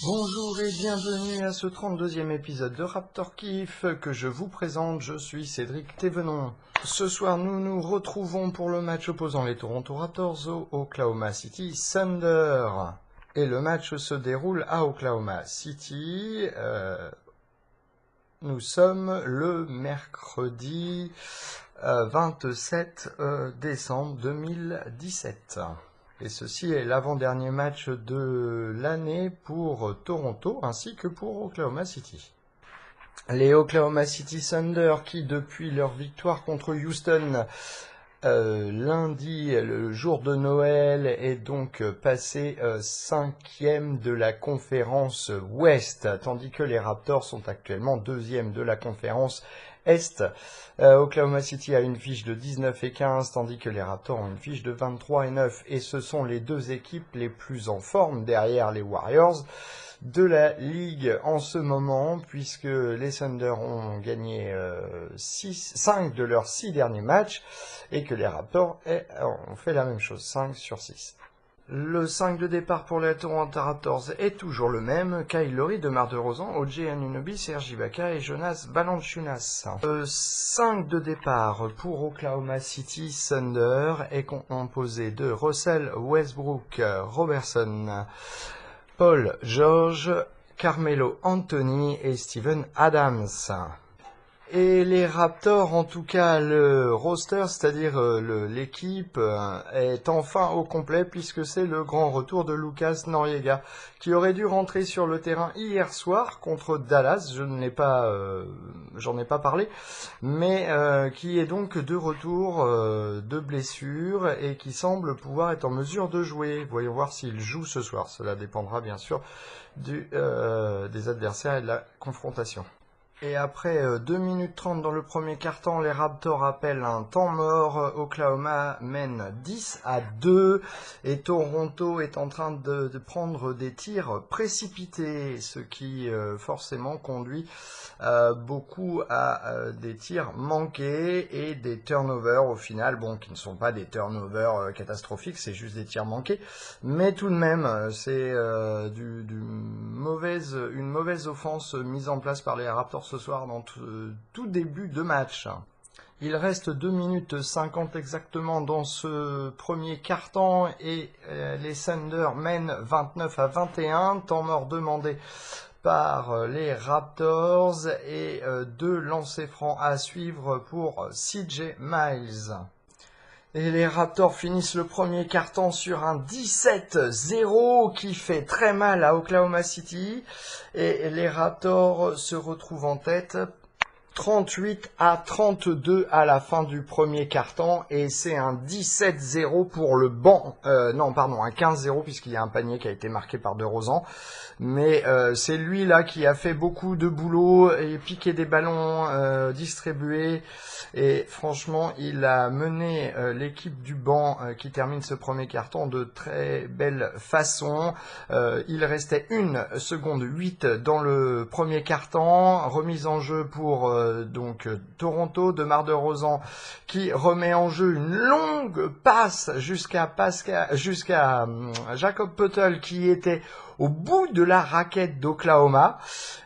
Bonjour et bienvenue à ce 32e épisode de Raptor Kiff que je vous présente. Je suis Cédric Thévenon. Ce soir, nous nous retrouvons pour le match opposant les Toronto Raptors au Oklahoma City Thunder. Et le match se déroule à Oklahoma City. Nous sommes le mercredi 27 décembre 2017. Et ceci est l'avant-dernier match de l'année pour Toronto ainsi que pour Oklahoma City. Les Oklahoma City Thunder qui, depuis leur victoire contre Houston lundi, le jour de Noël, est donc passé 5e de la conférence Ouest, tandis que les Raptors sont actuellement 2e de la conférence Est. Oklahoma City a une fiche de 19 et 15, tandis que les Raptors ont une fiche de 23 et 9. Et ce sont les deux équipes les plus en forme derrière les Warriors de la ligue en ce moment, puisque les Thunder ont gagné 5 de leurs 6 derniers matchs, et que les Raptors ont fait la même chose, 5 sur 6. Le 5 de départ pour les Toronto Raptors est toujours le même: Kyle Lowry, DeMar DeRozan, OG Anunoby, Serge Ibaka et Jonas Valanciunas. Le 5 de départ pour Oklahoma City Thunder est composé de Russell Westbrook, Robertson, Paul George, Carmelo Anthony et Steven Adams. Et les Raptors, en tout cas le roster, c'est-à-dire l'équipe, est enfin au complet, puisque c'est le grand retour de Lucas Noriega, qui aurait dû rentrer sur le terrain hier soir contre Dallas. J'en ai pas parlé, mais qui est donc de retour de blessure et qui semble pouvoir être en mesure de jouer. Voyons voir s'il joue ce soir. Cela dépendra bien sûr des adversaires et de la confrontation. Et après 2 minutes 30 dans le premier quart-temps, les Raptors appellent un temps mort. Oklahoma mène 10-2 et Toronto est en train de prendre des tirs précipités, ce qui forcément conduit beaucoup à des tirs manqués et des turnovers au final, qui ne sont pas des turnovers catastrophiques, c'est juste des tirs manqués, mais tout de même c'est une mauvaise offense mise en place par les Raptors ce soir dans tout début de match. Il reste 2 minutes 50 exactement dans ce premier quart-temps et les Thunder mènent 29-21, temps mort demandé par les Raptors et 2 lancers francs à suivre pour CJ Miles. Et les Raptors finissent le premier quart-temps sur un 17-0 qui fait très mal à Oklahoma City. Et les Raptors se retrouvent en tête 38-32 à la fin du premier quart-temps. Et c'est un 17-0 pour le banc. Un 15-0 puisqu'il y a un panier qui a été marqué par DeRozan. Mais c'est lui là qui a fait beaucoup de boulot et piqué des ballons, distribué. Et franchement, il a mené l'équipe du banc qui termine ce premier carton de très belle façon. Il restait 1 seconde 8 dans le premier carton. Remise en jeu pour Toronto, DeMar DeRozan qui remet en jeu une longue passe jusqu'à Jakob Poeltl qui était au bout de la raquette d'Oklahoma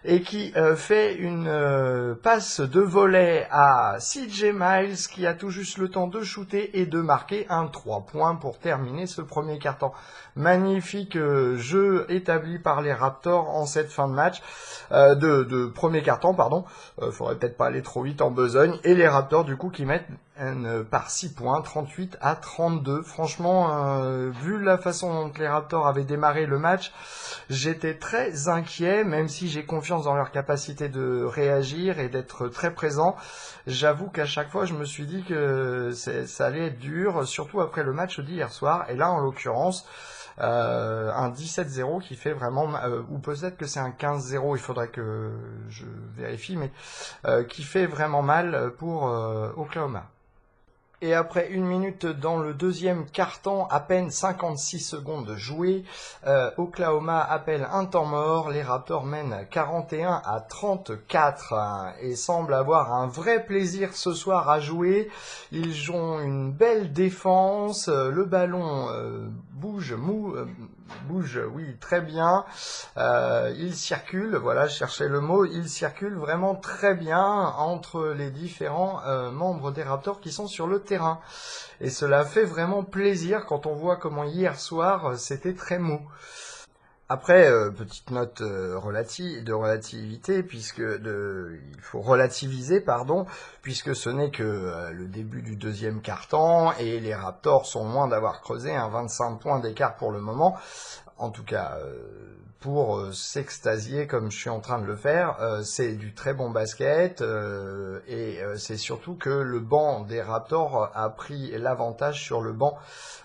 et qui fait une passe de volley à CJ Miles qui a tout juste le temps de shooter et de marquer un 3 points pour terminer ce premier quart-temps. Magnifique jeu établi par les Raptors en cette fin de match, de premier quart-temps, pardon. Faudrait peut-être pas aller trop vite en besogne. Et les Raptors du coup qui mettent par 6 points, 38-32. Franchement, vu la façon dont les Raptors avaient démarré le match, j'étais très inquiet, même si j'ai confiance dans leur capacité de réagir et d'être très présent. J'avoue qu'à chaque fois, je me suis dit que ça allait être dur, surtout après le match d'hier soir. Et là, en l'occurrence, un 17-0 qui fait vraiment, ou peut-être que c'est un 15-0, il faudrait que je vérifie, mais qui fait vraiment mal pour Oklahoma. Et après 1 minute dans le deuxième quart-temps, à peine 56 secondes jouées, Oklahoma appelle un temps mort. Les Raptors mènent 41-34 et semblent avoir un vrai plaisir ce soir à jouer. Ils ont une belle défense, le ballon bouge, oui, très bien. Il circule, voilà, je cherchais le mot, il circule vraiment très bien entre les différents membres des Raptors qui sont sur le terrain. Et cela fait vraiment plaisir quand on voit comment hier soir c'était très mou. Après, petite note de relativité, il faut relativiser, pardon, puisque ce n'est que le début du deuxième quart-temps et les Raptors sont loin d'avoir creusé un 25 points d'écart pour le moment. En tout cas, pour s'extasier comme je suis en train de le faire, c'est du très bon basket et c'est surtout que le banc des Raptors a pris l'avantage sur le banc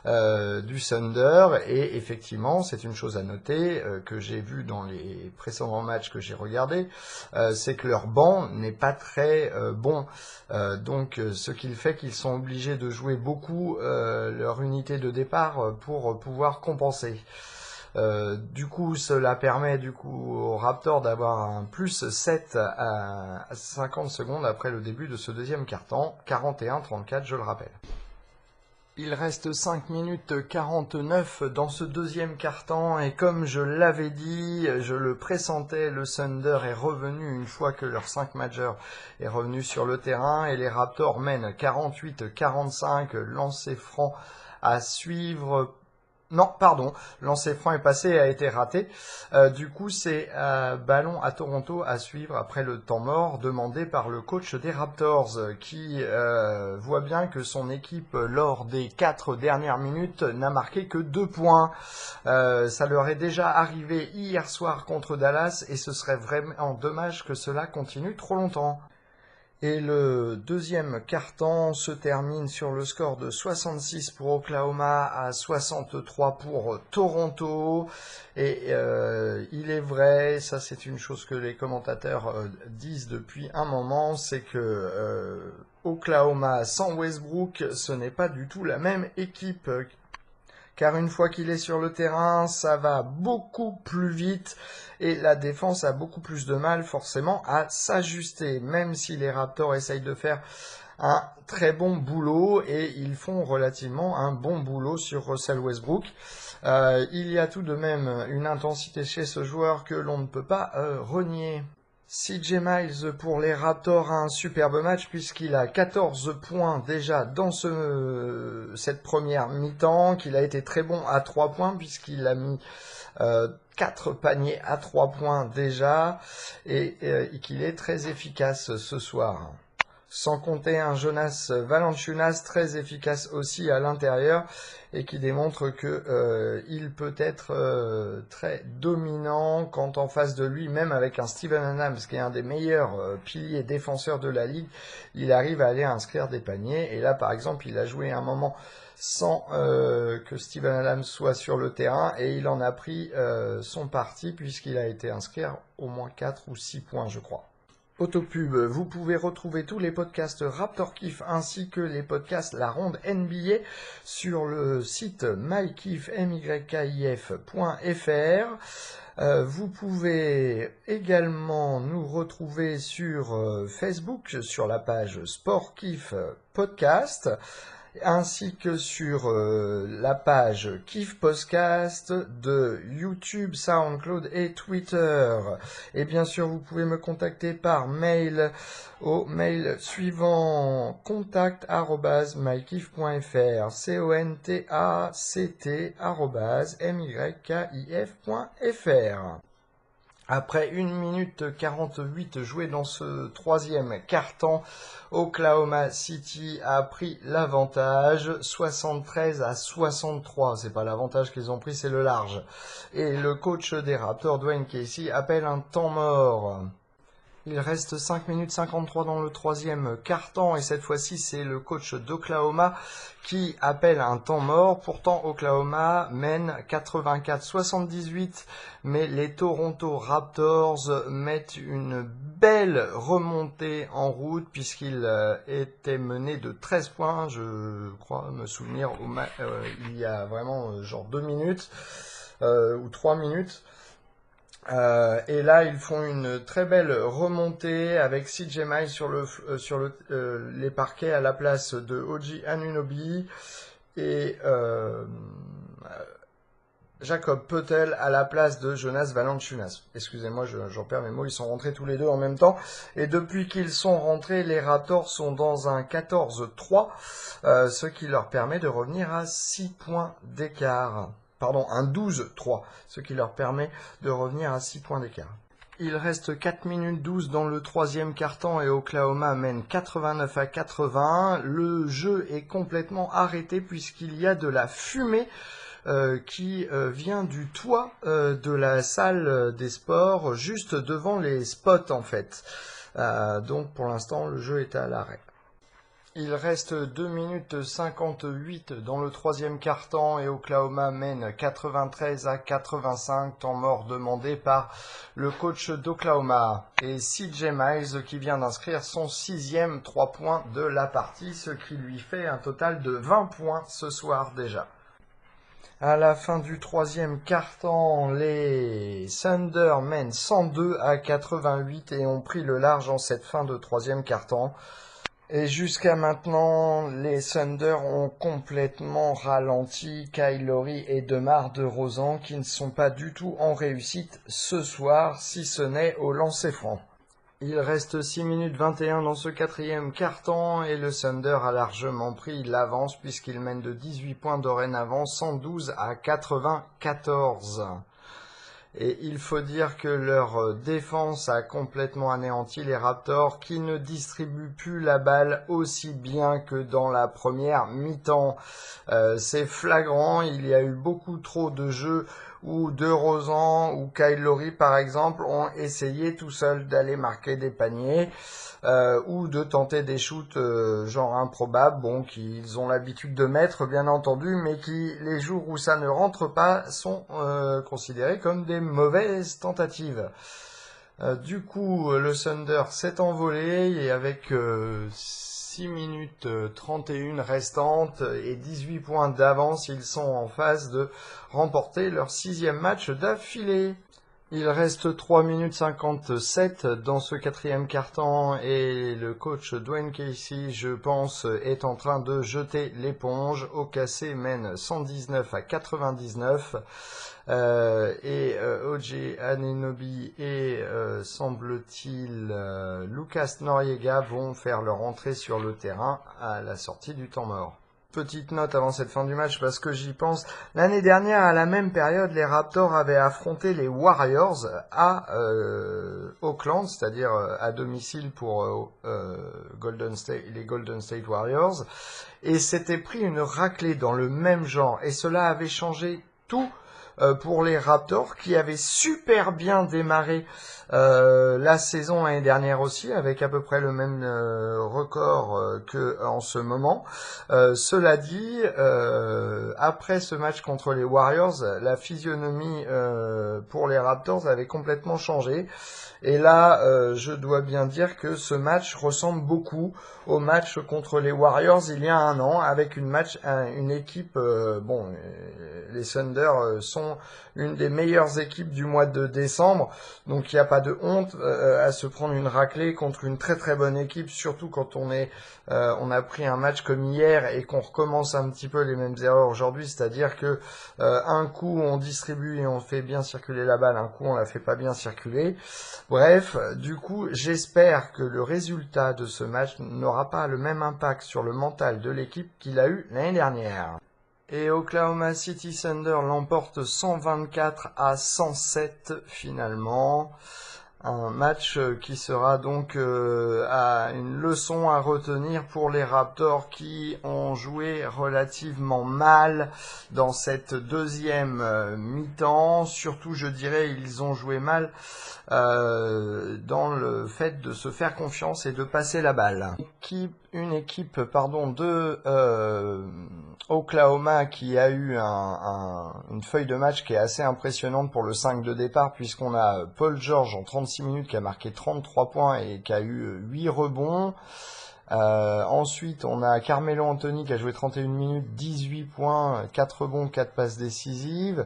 du Thunder et effectivement c'est une chose à noter que j'ai vu dans les précédents matchs que j'ai regardés, c'est que leur banc n'est pas très bon, donc ce qui fait qu'ils sont obligés de jouer beaucoup leur unité de départ pour pouvoir compenser. Du coup, cela permet aux Raptors d'avoir un plus 7 à 50 secondes après le début de ce deuxième quart-temps, 41-34 je le rappelle. Il reste 5 minutes 49 dans ce deuxième quart-temps et comme je l'avais dit, je le pressentais, le Thunder est revenu une fois que leur 5 majeur est revenu sur le terrain et les Raptors mènent 48-45, lancer franc à suivre. Non, pardon, lancer franc est passé et a été raté. Du coup, c'est ballon à Toronto à suivre après le temps mort demandé par le coach des Raptors qui voit bien que son équipe, lors des 4 dernières minutes, n'a marqué que 2 points. Ça leur est déjà arrivé hier soir contre Dallas et ce serait vraiment dommage que cela continue trop longtemps. Et le deuxième quart-temps se termine sur le score de 66 pour Oklahoma à 63 pour Toronto. Et il est vrai, ça c'est une chose que les commentateurs disent depuis un moment, c'est que Oklahoma sans Westbrook, ce n'est pas du tout la même équipe. Car une fois qu'il est sur le terrain, ça va beaucoup plus vite et la défense a beaucoup plus de mal forcément à s'ajuster, même si les Raptors essayent de faire un très bon boulot et ils font relativement un bon boulot sur Russell Westbrook. Il y a tout de même une intensité chez ce joueur que l'on ne peut pas renier. CJ Miles pour les Raptors a un superbe match puisqu'il a 14 points déjà dans cette première mi-temps, qu'il a été très bon à 3 points puisqu'il a mis 4 paniers à 3 points déjà et qu'il est très efficace ce soir. Sans compter un Jonas Valanciunas très efficace aussi à l'intérieur et qui démontre que il peut être très dominant quand en face de lui, même avec un Steven Adams qui est un des meilleurs piliers défenseurs de la ligue, il arrive à aller inscrire des paniers. Et là, par exemple, il a joué un moment sans que Steven Adams soit sur le terrain et il en a pris son parti puisqu'il a été inscrire au moins 4 ou 6 points, je crois. Autopub, vous pouvez retrouver tous les podcasts Raptor Kiff ainsi que les podcasts La Ronde NBA sur le site mykif.fr. Vous pouvez également nous retrouver sur Facebook sur la page Sport Kiff Podcast ainsi que sur la page Kiff Podcast de YouTube, SoundCloud et Twitter. Et bien sûr, vous pouvez me contacter par mail au mail suivant contact@mykif.fr contact@mykif.fr. Après 1 minute 48 joué dans ce troisième quart-temps, Oklahoma City a pris l'avantage 73-63. C'est pas l'avantage qu'ils ont pris, c'est le large. Et le coach des Raptors, Dwayne Casey, appelle un temps mort. Il reste 5 minutes 53 dans le troisième quart-temps et cette fois-ci c'est le coach d'Oklahoma qui appelle un temps mort. Pourtant Oklahoma mène 84-78 mais les Toronto Raptors mettent une belle remontée en route puisqu'ils étaient menés de 13 points, je crois me souvenir, il y a vraiment genre 2 minutes ou 3 minutes. Et là, ils font une très belle remontée avec CJ Miles sur les parquets à la place de OG Anunoby. Et Jakob Poeltl à la place de Jonas Valanciunas. Excusez-moi, j'en perds mes mots, ils sont rentrés tous les deux en même temps. Et depuis qu'ils sont rentrés, les Raptors sont dans un 14-3, ce qui leur permet de revenir à 6 points d'écart. Pardon, un 12-3, ce qui leur permet de revenir à 6 points d'écart. Il reste 4 minutes 12 dans le troisième quart-temps et Oklahoma mène 89-81. Le jeu est complètement arrêté puisqu'il y a de la fumée qui vient du toit de la salle des sports, juste devant les spots en fait. Donc pour l'instant, le jeu est à l'arrêt. Il reste 2 minutes 58 dans le troisième quart-temps et Oklahoma mène 93-85, temps mort demandé par le coach d'Oklahoma. Et CJ Miles qui vient d'inscrire son 6e 3 points de la partie, ce qui lui fait un total de 20 points ce soir déjà. À la fin du troisième quart-temps, les Thunder mènent 102-88 et ont pris le large en cette fin de troisième quart-temps. Et jusqu'à maintenant, les Thunder ont complètement ralenti Kyle Lowry et DeMar DeRozan qui ne sont pas du tout en réussite ce soir, si ce n'est au lancer franc. Il reste 6 minutes 21 dans ce quatrième quart-temps et le Thunder a largement pris l'avance puisqu'il mène de 18 points dorénavant, 112-94. Et il faut dire que leur défense a complètement anéanti les Raptors qui ne distribuent plus la balle aussi bien que dans la première mi-temps. C'est flagrant, il y a eu beaucoup trop de jeux où DeRozan ou Kyle Lowry par exemple ont essayé tout seuls d'aller marquer des paniers. Ou de tenter des shoots genre improbables, bon, qu'ils ont l'habitude de mettre bien entendu, mais qui, les jours où ça ne rentre pas, sont considérés comme des mauvaises tentatives. Du coup, le Thunder s'est envolé et avec 6 minutes 31 restantes et 18 points d'avance, ils sont en phase de remporter leur 6e match d'affilée. Il reste 3 minutes 57 dans ce quatrième quart-temps et le coach Dwayne Casey, je pense, est en train de jeter l'éponge. OKC mène 119-99 et OG Anunoby et semble-t-il Lucas Noriega vont faire leur entrée sur le terrain à la sortie du temps mort. Petite note avant cette fin du match parce que j'y pense. L'année dernière, à la même période, les Raptors avaient affronté les Warriors à Auckland, c'est-à-dire à domicile pour les Golden State Warriors, et s'étaient pris une raclée dans le même genre. Et cela avait changé tout pour les Raptors qui avaient super bien démarré la saison l'année dernière aussi avec à peu près le même record que en ce moment. Cela dit, après ce match contre les Warriors, la physionomie pour les Raptors avait complètement changé. Et là, je dois bien dire que ce match ressemble beaucoup au match contre les Warriors il y a un an, avec une équipe, les Thunder sont une des meilleures équipes du mois de décembre, donc il n'y a pas de honte à se prendre une raclée contre une très très bonne équipe, surtout quand on a pris un match comme hier et qu'on recommence un petit peu les mêmes erreurs aujourd'hui, c'est-à-dire que un coup on distribue et on fait bien circuler la balle, un coup on la fait pas bien circuler. Bref, du coup, j'espère que le résultat de ce match n'aura pas le même impact sur le mental de l'équipe qu'il a eu l'année dernière. Et Oklahoma City Thunder l'emporte 124-107 finalement. Un match qui sera donc une leçon à retenir pour les Raptors qui ont joué relativement mal dans cette deuxième mi-temps. Surtout, je dirais, ils ont joué mal dans le fait de se faire confiance et de passer la balle. Une équipe de Oklahoma qui a eu une feuille de match qui est assez impressionnante pour le 5 de départ, puisqu'on a Paul George en 36 minutes qui a marqué 33 points et qui a eu 8 rebonds. Ensuite, on a Carmelo Anthony qui a joué 31 minutes, 18 points, 4 rebonds, 4 passes décisives.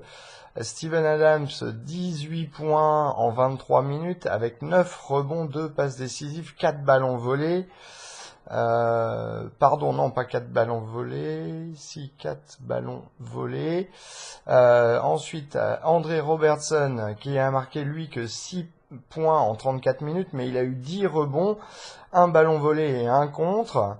Steven Adams, 18 points en 23 minutes avec 9 rebonds, 2 passes décisives, 4 ballons volés. Pardon, non, pas 4 ballons volés. Si, 4 ballons volés. Ensuite, André Robertson, qui a marqué, lui, que 6 points en 34 minutes, mais il a eu 10 rebonds, un ballon volé et un contre.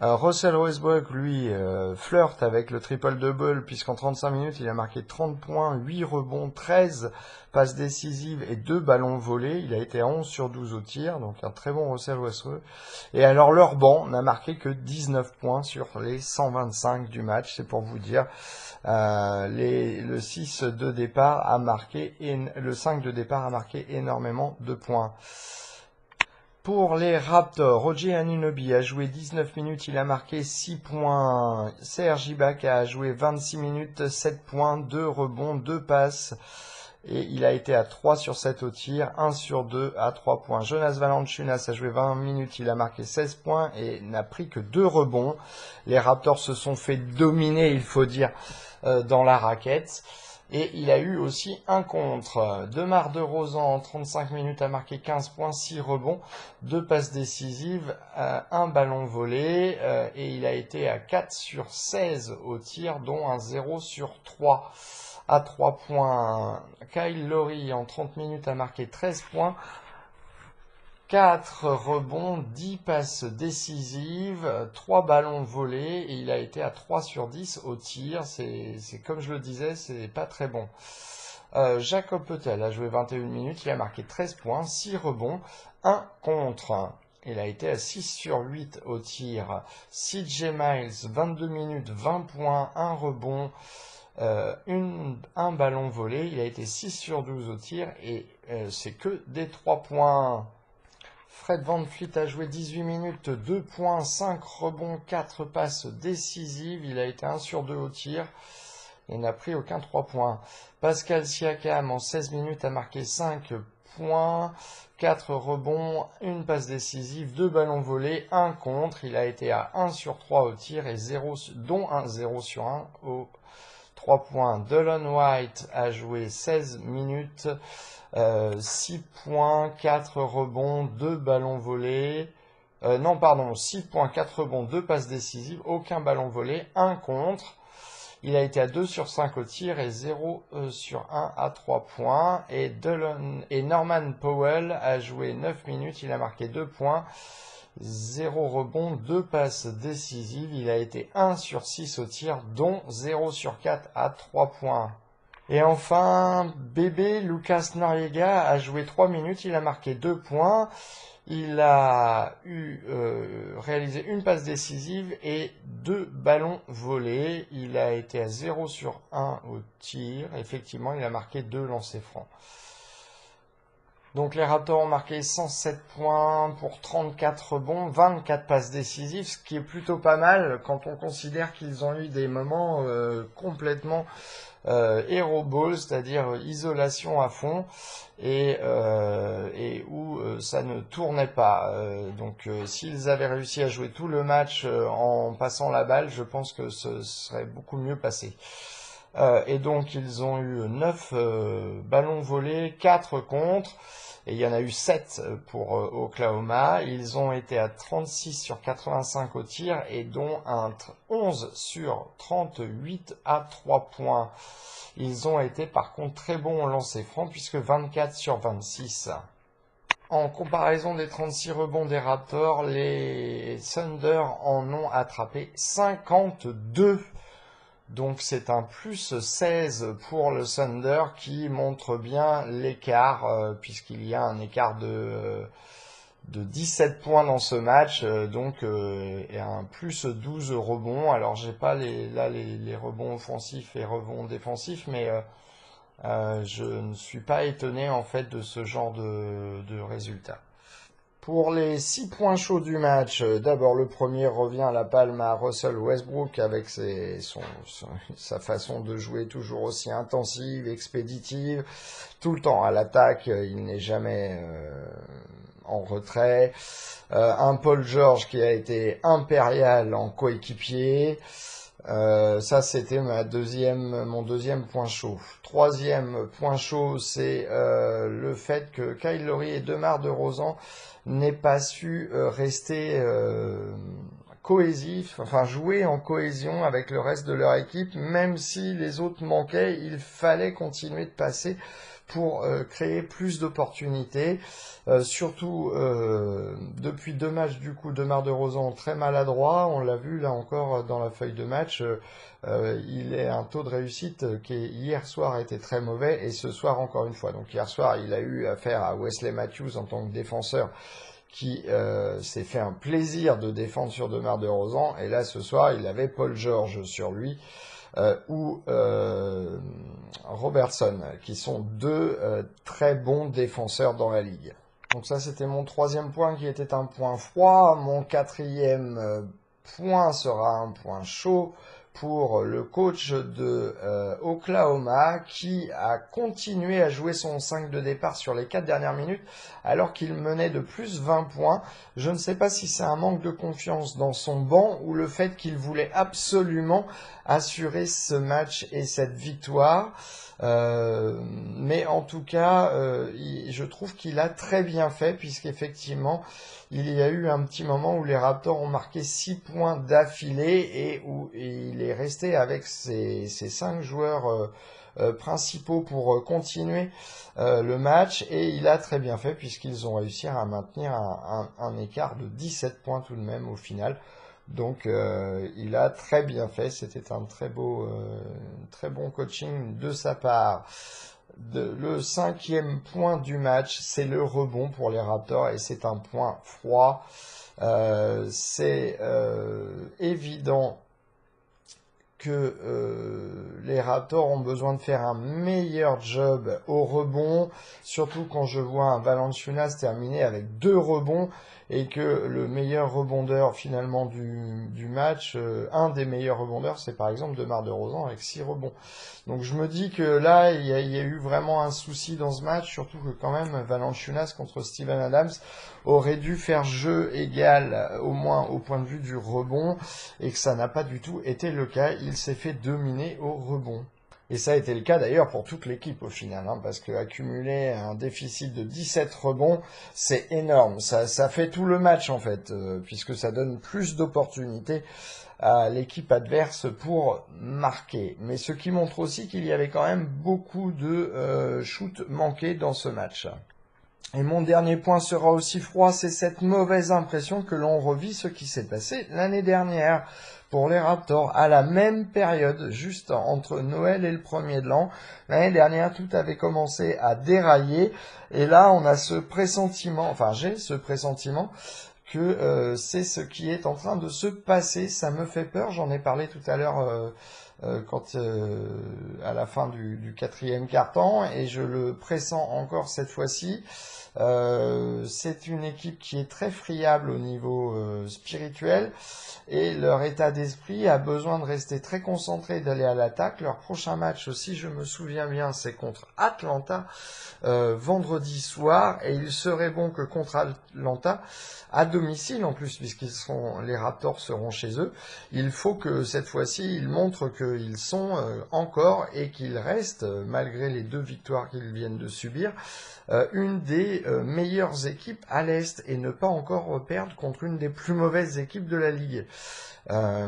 Russell Westbrook, lui, flirte avec le triple-double, puisqu'en 35 minutes, il a marqué 30 points, 8 rebonds, 13 passes décisives et 2 ballons volés. Il a été à 11 sur 12 au tir, donc un très bon Russell Westbrook. Et alors, leur banc n'a marqué que 19 points sur les 125 du match, c'est pour vous dire. Le 6 de départ a marqué, le 5 de départ a marqué énormément de points. Pour les Raptors, Roger Anunoby a joué 19 minutes, il a marqué 6 points. Serge Ibaka a joué 26 minutes, 7 points, 2 rebonds, 2 passes. Et il a été à 3 sur 7 au tir, 1 sur 2 à 3 points. Jonas Valanciunas a joué 20 minutes, il a marqué 16 points et n'a pris que 2 rebonds. Les Raptors se sont fait dominer, il faut dire, dans la raquette. Et il a eu aussi un contre. DeMar DeRozan en 35 minutes a marqué 15 points, 6 rebonds, 2 passes décisives, un ballon volé. Et il a été à 4 sur 16 au tir, dont un 0 sur 3 à 3 points. Kyle Lowry en 30 minutes a marqué 13 points. 4 rebonds, 10 passes décisives, 3 ballons volés et il a été à 3 sur 10 au tir. C'est comme je le disais, c'est pas très bon. Jakob Poeltl a joué 21 minutes, il a marqué 13 points, 6 rebonds, 1 contre. Il a été à 6 sur 8 au tir. CJ Miles, 22 minutes, 20 points, 1 rebond, un ballon volé. Il a été 6 sur 12 au tir et c'est que des 3 points. Fred VanVleet a joué 18 minutes, 2 points, 5 rebonds, 4 passes décisives. Il a été 1 sur 2 au tir et n'a pris aucun 3 points. Pascal Siakam en 16 minutes a marqué 5 points, 4 rebonds, 1 passe décisive, 2 ballons volés, 1 contre. Il a été à 1 sur 3 au tir et dont un 0 sur 1 au 3 points. Delon White a joué 16 minutes. 6 points, 4 rebonds, 2 ballons volés. 6 points, 4 rebonds, 2 passes décisives, aucun ballon volé, 1 contre. Il a été à 2 sur 5 au tir et 0 sur 1 à 3 points. Et Norman Powell a joué 9 minutes, il a marqué 2 points, 0 rebond, 2 passes décisives. Il a été 1 sur 6 au tir, dont 0 sur 4 à 3 points. Et enfin, bébé Lucas Noriega a joué 3 minutes, il a marqué 2 points, il a réalisé une passe décisive et 2 ballons volés. Il a été à 0 sur 1 au tir, effectivement il a marqué 2 lancers francs. Donc les Raptors ont marqué 107 points pour 34 rebonds, 24 passes décisives, ce qui est plutôt pas mal quand on considère qu'ils ont eu des moments complètement hero ball, c'est-à-dire isolation à fond et où ça ne tournait pas. Donc s'ils avaient réussi à jouer tout le match en passant la balle, je pense que ce serait beaucoup mieux passé. Et donc ils ont eu 9 ballons volés, 4 contre, et il y en a eu 7 pour Oklahoma. Ils ont été à 36 sur 85 au tir et dont un 11 sur 38 à 3 points. Ils ont été par contre très bons au lancer franc puisque 24 sur 26. En comparaison des 36 rebonds des Raptors, les Thunder en ont attrapé 52. Donc c'est un plus 16 pour le Thunder qui montre bien l'écart, puisqu'il y a un écart de 17 points dans ce match, et un plus 12 rebonds. Alors j'ai pas les rebonds offensifs et rebonds défensifs, mais je ne suis pas étonné en fait de ce genre de résultat. Pour les 6 points chauds du match, d'abord le premier revient à la palme à Russell Westbrook avec sa façon de jouer toujours aussi intensive, expéditive, tout le temps à l'attaque, il n'est jamais en retrait. Un Paul George qui a été impérial en coéquipier. Ça, c'était mon deuxième point chaud. Troisième point chaud, c'est le fait que Kyle Lowry et DeMar DeRozan n'aient pas su rester cohésifs, enfin jouer en cohésion avec le reste de leur équipe, même si les autres manquaient, il fallait continuer de passer pour créer plus d'opportunités. Surtout depuis 2 matchs, du coup, DeMar DeRozan très maladroit. On l'a vu là encore dans la feuille de match. Il est un taux de réussite qui hier soir était très mauvais et ce soir encore une fois. Donc hier soir, il a eu affaire à Wesley Matthews en tant que défenseur qui s'est fait un plaisir de défendre sur DeMar DeRozan. Et là, ce soir, il avait Paul George sur lui. Ou Robertson, qui sont deux très bons défenseurs dans la ligue. Donc ça, c'était mon troisième point qui était un point froid. Mon quatrième point sera un point chaud pour le coach de Oklahoma qui a continué à jouer son 5 de départ sur les 4 dernières minutes alors qu'il menait de plus 20 points. Je ne sais pas si c'est un manque de confiance dans son banc ou le fait qu'il voulait absolument assurer ce match et cette victoire. Mais en tout cas, je trouve qu'il a très bien fait puisqu'effectivement, il y a eu un petit moment où les Raptors ont marqué 6 points d'affilée et où il est resté avec ses 5 joueurs principaux pour continuer le match et il a très bien fait puisqu'ils ont réussi à maintenir un écart de 17 points tout de même au final. Donc il a très bien fait, c'était un très bon coaching de sa part. Le cinquième point du match, c'est le rebond pour les Raptors et c'est un point froid. C'est évident que les Raptors ont besoin de faire un meilleur job au rebond, surtout quand je vois un Valanciunas terminer avec 2 rebonds et que le meilleur rebondeur finalement du match, un des meilleurs rebondeurs, c'est par exemple DeMar DeRozan avec 6 rebonds. Donc je me dis que là, il y a eu vraiment un souci dans ce match, surtout que quand même Valanciunas contre Steven Adams aurait dû faire jeu égal au moins au point de vue du rebond et que ça n'a pas du tout été le cas. Il s'est fait dominer au rebond. Et ça a été le cas d'ailleurs pour toute l'équipe au final, hein, parce que accumuler un déficit de 17 rebonds, c'est énorme. Ça fait tout le match en fait, puisque ça donne plus d'opportunités à l'équipe adverse pour marquer. Mais ce qui montre aussi qu'il y avait quand même beaucoup de shoots manqués dans ce match. Et mon dernier point sera aussi froid, c'est cette mauvaise impression que l'on revit ce qui s'est passé l'année dernière pour les Raptors à la même période, juste entre Noël et le 1er de l'an. L'année dernière, tout avait commencé à dérailler et là, on a ce pressentiment, enfin j'ai ce pressentiment que c'est ce qui est en train de se passer. Ça me fait peur, j'en ai parlé tout à l'heure à la fin du quatrième quart-temps et je le pressens encore cette fois-ci. C'est une équipe qui est très friable au niveau spirituel et leur état d'esprit a besoin de rester très concentré, d'aller à l'attaque. Leur prochain match, si je me souviens bien, c'est contre Atlanta vendredi soir et il serait bon que contre Atlanta, à domicile en plus, les Raptors seront chez eux, il faut que cette fois-ci ils montrent qu'ils sont encore et qu'ils restent, malgré les 2 victoires qu'ils viennent de subir, une des meilleures équipes à l'Est et ne pas encore perdre contre une des plus mauvaises équipes de la Ligue.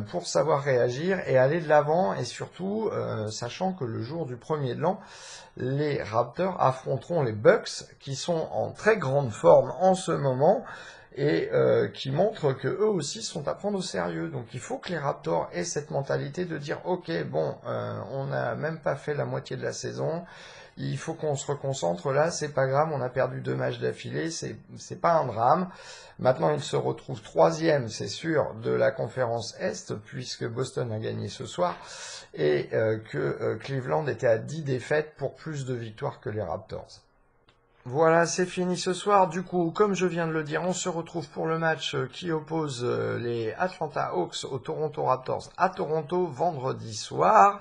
Pour savoir réagir et aller de l'avant et surtout sachant que le jour du 1er de l'an, les Raptors affronteront les Bucks qui sont en très grande forme en ce moment et qui montrent que eux aussi sont à prendre au sérieux. Donc il faut que les Raptors aient cette mentalité de dire ok bon on n'a même pas fait la moitié de la saison, il faut qu'on se reconcentre là, c'est pas grave, on a perdu 2 matchs d'affilée, c'est pas un drame. Maintenant ils se retrouvent 3e, c'est sûr, de la conférence Est, puisque Boston a gagné ce soir, et que Cleveland était à 10 défaites pour plus de victoires que les Raptors. Voilà, c'est fini ce soir. Du coup, comme je viens de le dire, on se retrouve pour le match qui oppose les Atlanta Hawks aux Toronto Raptors à Toronto vendredi soir.